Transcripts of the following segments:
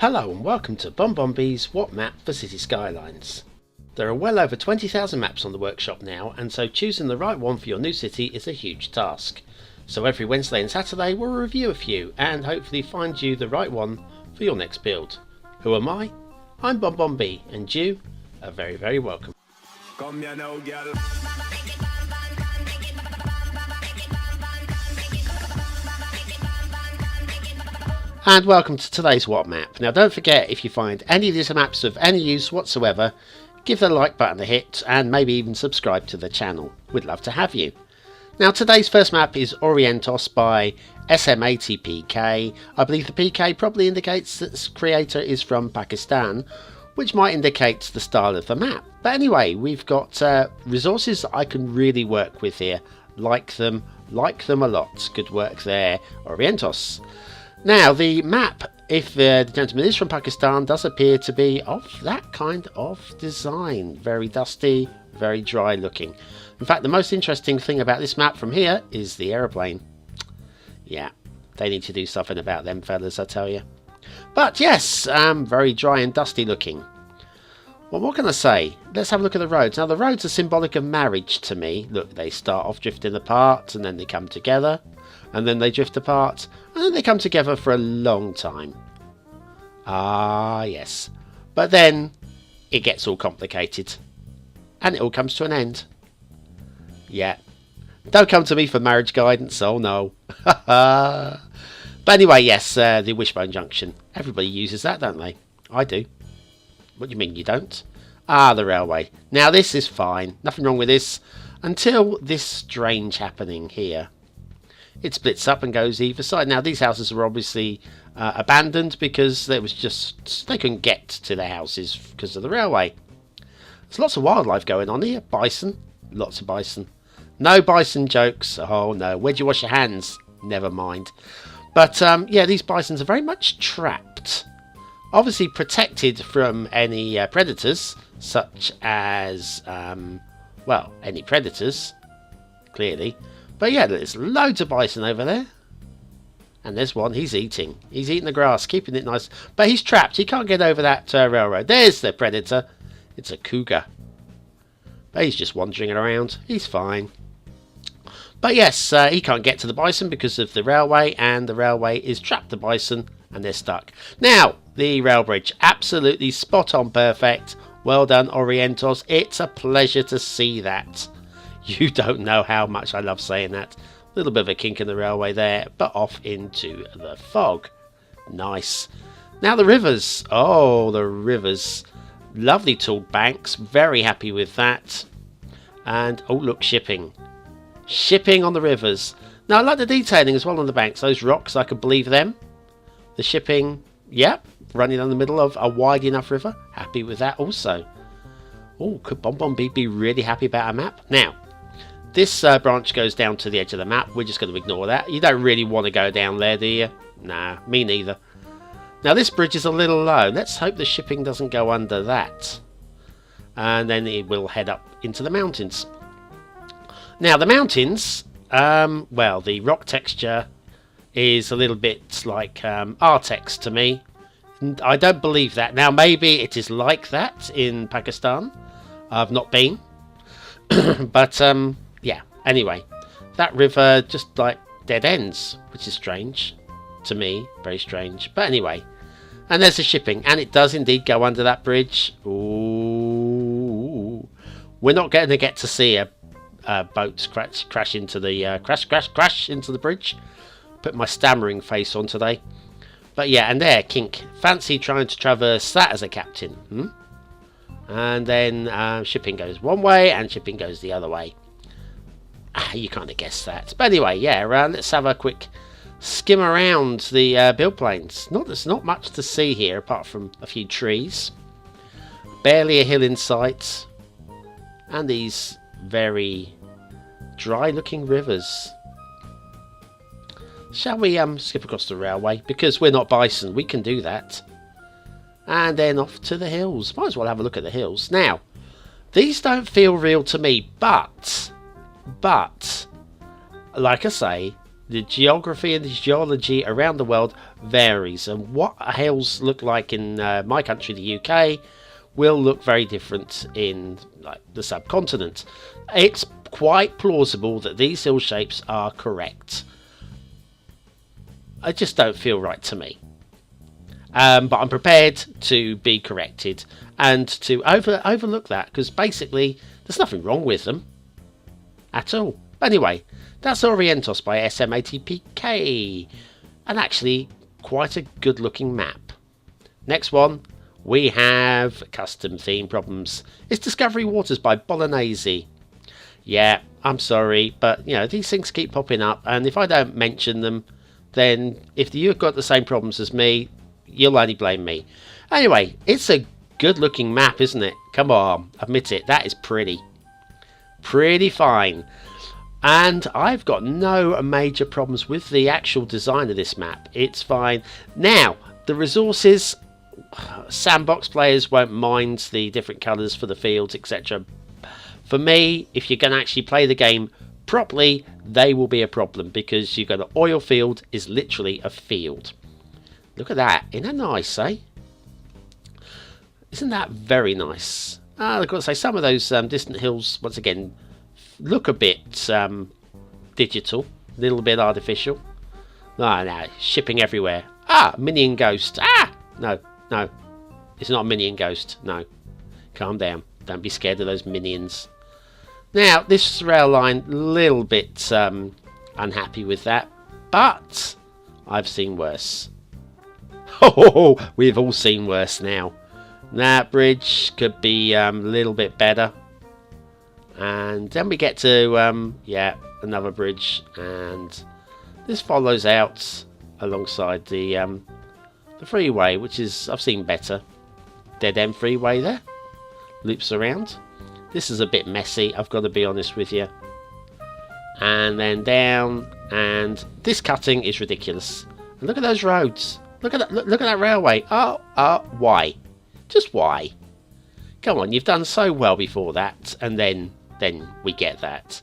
Hello and welcome to BonBonB's What Map for City Skylines. There are well over 20,000 maps on the workshop now, and so choosing the right one for your new city is a huge task. So every Wednesday and Saturday we'll review a few and hopefully find you the right one for your next build. Who am I? I'm BonBonB, and you are very, very welcome. Come here now, girl. And welcome to today's What Map. Now don't forget, if you find any of these maps of any use whatsoever, give the like button a hit and maybe even subscribe to the channel. We'd love to have you. Now today's first map is Orientos by SM80PK. I believe the PK probably indicates that the creator is from Pakistan, which might indicate the style of the map. But anyway, we've got resources that I can really work with here. Like them a lot. Good work there, Orientos. Now, the map, if the gentleman is from Pakistan, does appear to be of that kind of design. Very dusty, very dry looking. In fact, the most interesting thing about this map from here is the aeroplane. Yeah, they need to do something about them fellas, I tell you. But yes, very dry and dusty looking. Well, what can I say? Let's have a look at the roads. Now, the roads are symbolic of marriage to me. Look, they start off drifting apart and then they come together. And then they drift apart, and then they come together for a long time. Ah, yes. But then, it gets all complicated. And it all comes to an end. Yeah. Don't come to me for marriage guidance, oh no. But anyway, yes, the wishbone junction. Everybody uses that, don't they? I do. What do you mean you don't? Ah, the railway. Now this is fine. Nothing wrong with this. Until this strange happening here. It splits up and goes either side. Now these houses are obviously abandoned because they couldn't get to their houses because of the railway. There's lots of wildlife going on here. Bison, lots of bison. No bison jokes. Oh no. Where'd you wash your hands? Never mind. But yeah, these bisons are very much trapped. Obviously protected from any predators, such as well, any predators, clearly. But yeah, there's loads of bison over there. And there's one, he's eating. He's eating the grass, keeping it nice. But he's trapped, he can't get over that railroad. There's the predator. It's a cougar. But he's just wandering around. He's fine. But yes, he can't get to the bison because of the railway. And the railway is trapped the bison and they're stuck. Now, the rail bridge. Absolutely spot on perfect. Well done, Orientos. It's a pleasure to see that. You don't know how much I love saying that. A little bit of a kink in the railway there, but off into the fog. Nice. Now the rivers. Oh, the rivers. Lovely tooled banks. Very happy with that. And, oh look, shipping. Shipping on the rivers. Now I like the detailing as well on the banks. Those rocks, I can believe them. The shipping, yep, running down the middle of a wide enough river. Happy with that also. Oh, could BonBonB be really happy about our map? Now, this branch goes down to the edge of the map. We're just going to ignore that. You don't really want to go down there, do you? Nah, me neither. Now this bridge is a little low. Let's hope the shipping doesn't go under that. And then it will head up into the mountains. Now the mountains, well, the rock texture is a little bit like Artex to me. I don't believe that. Now maybe it is like that in Pakistan. I've not been. But yeah, anyway, that river just like dead ends, which is strange to me, very strange. But anyway, and there's the shipping, and it does indeed go under that bridge. Ooh, we're not going to get to see a boat crash into the crash into the bridge. Put my stammering face on today. But yeah, and there, kink. Fancy trying to traverse that as a captain. And then shipping goes one way and shipping goes the other way. You kind of guessed that. But anyway, yeah, let's have a quick skim around the build planes. There's not much to see here apart from a few trees. Barely a hill in sight. And these very dry looking rivers. Shall we skip across the railway? Because we're not bison, we can do that. And then off to the hills. Might as well have a look at the hills. Now, these don't feel real to me, but, like I say, The geography and the geology around the world varies, and what hills look like in my country, the UK, will look very different in like the subcontinent. It's quite plausible that these hill shapes are correct. I just don't feel right to me. But I'm prepared to be corrected and to overlook that, because basically there's nothing wrong with them at all. Anyway, that's Orientos by SM80PK, and actually quite a good looking map. Next one, we have custom theme problems. It's Discovery Waters by Bolonesi. Yeah, I'm sorry, but you know, these things keep popping up, and if I don't mention them, then if you've got the same problems as me, you'll only blame me. Anyway, it's a good looking map, isn't it? Come on, admit it, that is pretty fine. And I've got no major problems with the actual design of this map. It's fine. Now, the resources, sandbox players won't mind the different colours for the fields, etc. For me, if you're going to actually play the game properly, they will be a problem, because you've got an oil field is literally a field. Look at that. Isn't that nice, eh? Isn't that very nice? I've got to say, some of those distant hills, once again, look a bit digital, a little bit artificial. No, shipping everywhere. Minion ghost. No, it's not a minion ghost. No, calm down. Don't be scared of those minions. Now, this rail line, little bit unhappy with that, but I've seen worse. We've all seen worse now. That bridge could be a little bit better. And then we get to, another bridge, and this follows out alongside the freeway, which is, I've seen better. Dead end freeway there, loops around. This is a bit messy, I've got to be honest with you. And then down, and this cutting is ridiculous. And look at those roads. Look at that railway. Why? Just why? Come on, you've done so well before that, and then we get that.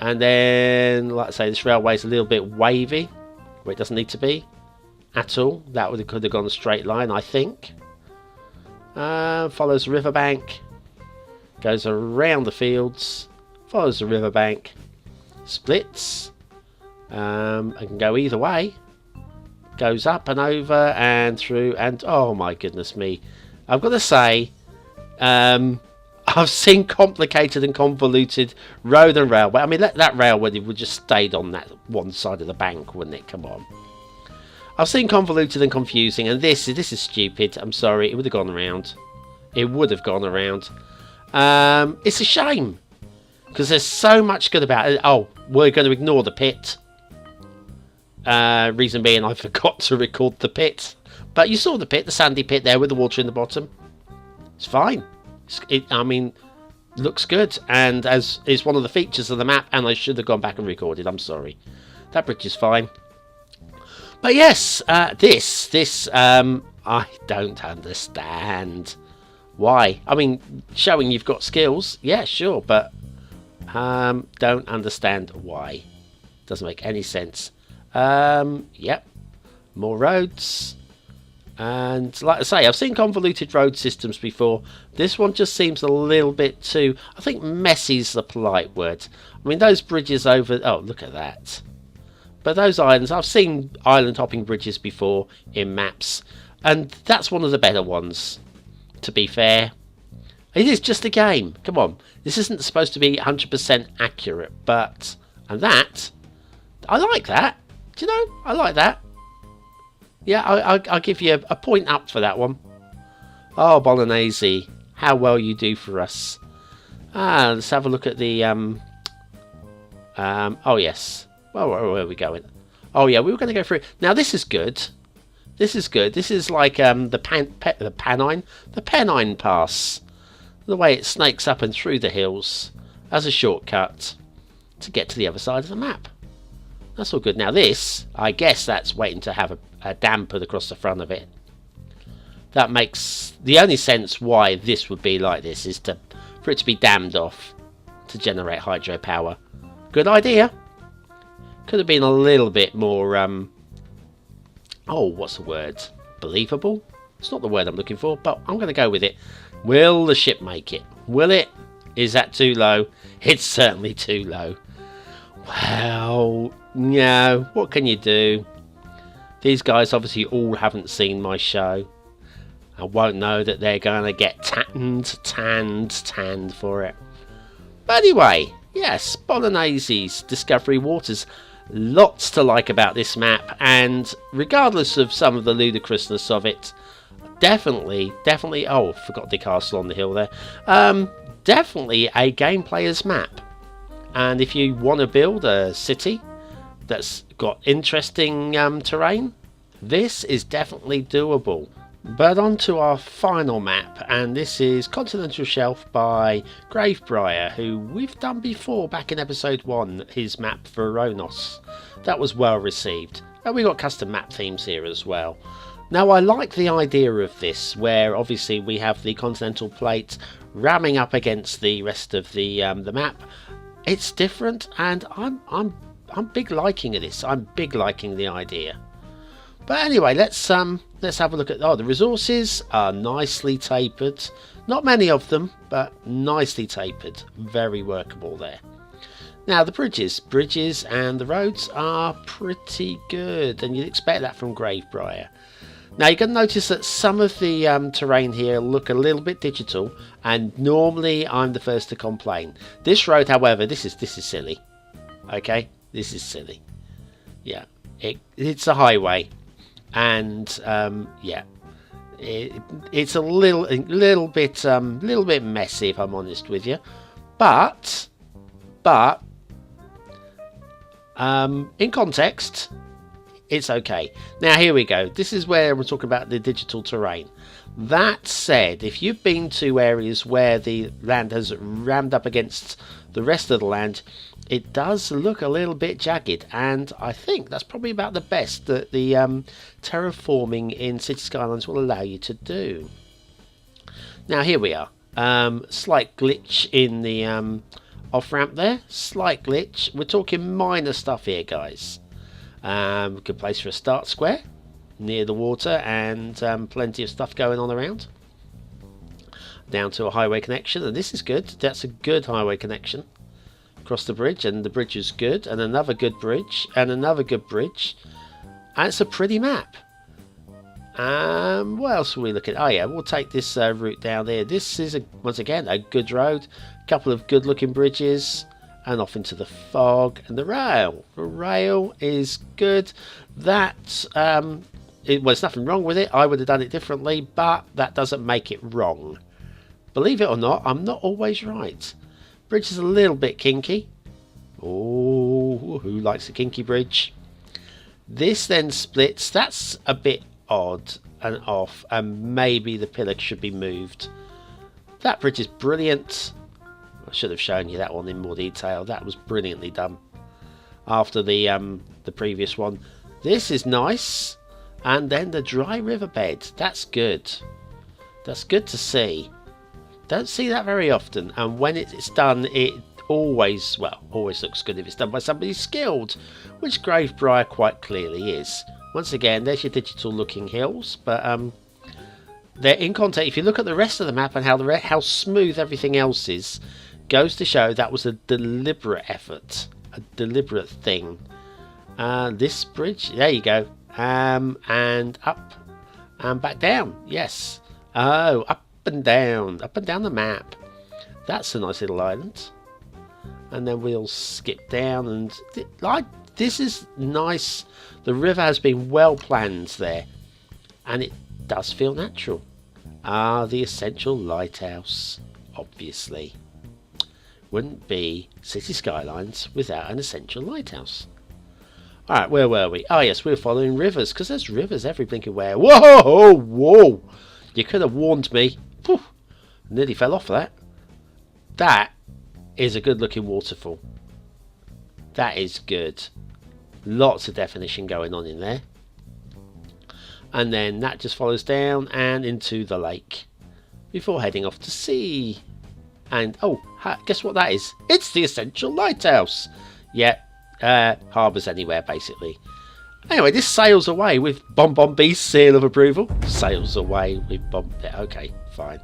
And then, like I say, this railway is a little bit wavy, where it doesn't need to be at all. That could have gone a straight line, I think. Follows the riverbank, goes around the fields, follows the riverbank, splits, and can go either way. Goes up and over and through, and oh my goodness me, I've got to say, I've seen complicated and convoluted road and railway. I mean, that railway would just stayed on that one side of the bank, wouldn't it? Come on. I've seen convoluted and confusing, and this is stupid. I'm sorry, it would have gone around. It would have gone around. It's a shame, because there's so much good about it. Oh, we're going to ignore the pit. Reason being, I forgot to record the pit. But you saw the pit, the sandy pit there with the water in the bottom. It's fine. Looks good, and as is one of the features of the map, and I should have gone back and recorded. I'm sorry. That bridge is fine. But yes, this I don't understand why. I mean, showing you've got skills, yeah, sure, but don't understand why. Doesn't make any sense. Yep, more roads. And like I say, I've seen convoluted road systems before. This one just seems a little bit too, I think messy's the polite word. I mean, those bridges over, oh, look at that. But those islands, I've seen island hopping bridges before in maps, and that's one of the better ones, to be fair. It is just a game. Come on. This isn't supposed to be 100% accurate, but, and that, I like that. Do you know, I like that. Yeah, I'll give you a point up for that one. Oh, Bolonesi, how well you do for us. Let's have a look at the, oh yes. Well, where are we going? Oh yeah, we were going to go through. Now this is good. This is good. This is like the Pennine Pass. The way it snakes up and through the hills as a shortcut to get to the other side of the map. That's all good. Now this, I guess that's waiting to have a dam put across the front of it. That makes the only sense why this would be like this is for it to be dammed off to generate hydropower. Good idea. Could have been a little bit more, oh, what's the word? Believable? It's not the word I'm looking for, but I'm going to go with it. Will the ship make it? Will it? Is that too low? It's certainly too low. Well, no, what can you do? These guys obviously all haven't seen my show. I won't know that they're going to get tanned for it. But anyway, yes, Bolonesi's Discovery Waters. Lots to like about this map, and regardless of some of the ludicrousness of it, definitely, oh, forgot the castle on the hill there. Definitely a game player's map. And if you want to build a city that's got interesting terrain, this is definitely doable. But on to our final map, and this is Continental Shelf by Gravebriar, who we've done before back in episode 1, his map for Orientos. That was well received, and we got custom map themes here as well. Now I like the idea of this, where obviously we have the Continental plate ramming up against the rest of the map. It's different, and I'm big liking of this. I'm big liking the idea. But anyway, let's have a look at. The resources are nicely tapered. Not many of them, but nicely tapered. Very workable there. Now the bridges and the roads are pretty good, and you'd expect that from Gravebriar. Now you're going to notice that some of the terrain here look a little bit digital, and normally I'm the first to complain. This road, however, this is silly. Okay, this is silly. Yeah, it's a highway. And yeah, it's a little bit messy, if I'm honest with you, but in context, it's okay. Now here we go. This is where we're talking about the digital terrain. That said, if you've been to areas where the land has rammed up against the rest of the land, it does look a little bit jagged, and I think that's probably about the best that the terraforming in City Skylines will allow you to do. Now here we are. Slight glitch in the off-ramp there. Slight glitch. We're talking minor stuff here, guys. Good place for a start square near the water, and plenty of stuff going on around. Down to a highway connection, and this is good. That's a good highway connection. Across the bridge, and the bridge is good, and another good bridge, and another good bridge, and it's a pretty map. What else are we looking at? Oh yeah, we'll take this route down there. This is once again a good road, a couple of good looking bridges, and off into the fog. And the rail is good. That well, there's nothing wrong with it. I would have done it differently, but that doesn't make it wrong. Believe it or not, I'm not always right. Bridge is a little bit kinky. Oh, who likes a kinky bridge? This then splits. That's a bit odd and off, and maybe the pillar should be moved. That bridge is brilliant. I should have shown you that one in more detail. That was brilliantly done after the previous one. This is nice, and then the dry riverbed. That's good. That's good to see. Don't see that very often, and when it's done, it always looks good if it's done by somebody skilled, which Gravebriar quite clearly is. Once again, there's your digital looking hills, but they're in context. If you look at the rest of the map and how smooth everything else is, goes to show that was a deliberate effort, a deliberate thing. This bridge, there you go, and up and back down. Yes, up and down the map. That's a nice little island. And then we'll skip down, and this is nice. The river has been well planned there, and it does feel natural. The essential lighthouse, obviously. Wouldn't be City Skylines without an essential lighthouse. Alright, where were we? Oh yes, we're following rivers, because there's rivers every blinking way. Whoa! You could have warned me. Whew, nearly fell off that. That is a good looking waterfall. That is good. Lots of definition going on in there. And then that just follows down and into the lake before heading off to sea. And oh, guess what that is? It's the essential lighthouse. Yeah, harbours anywhere, basically. Anyway, this sails away with BonBonB's seal of approval. Sails away with okay, fine.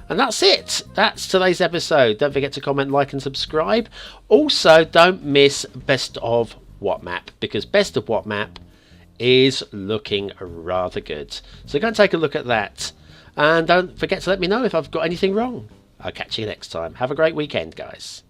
And that's it. That's today's episode. Don't forget to comment, like and subscribe. Also, don't miss Best of What Map, because Best of What Map is looking rather good. So go and take a look at that. And don't forget to let me know if I've got anything wrong. I'll catch you next time. Have a great weekend, guys.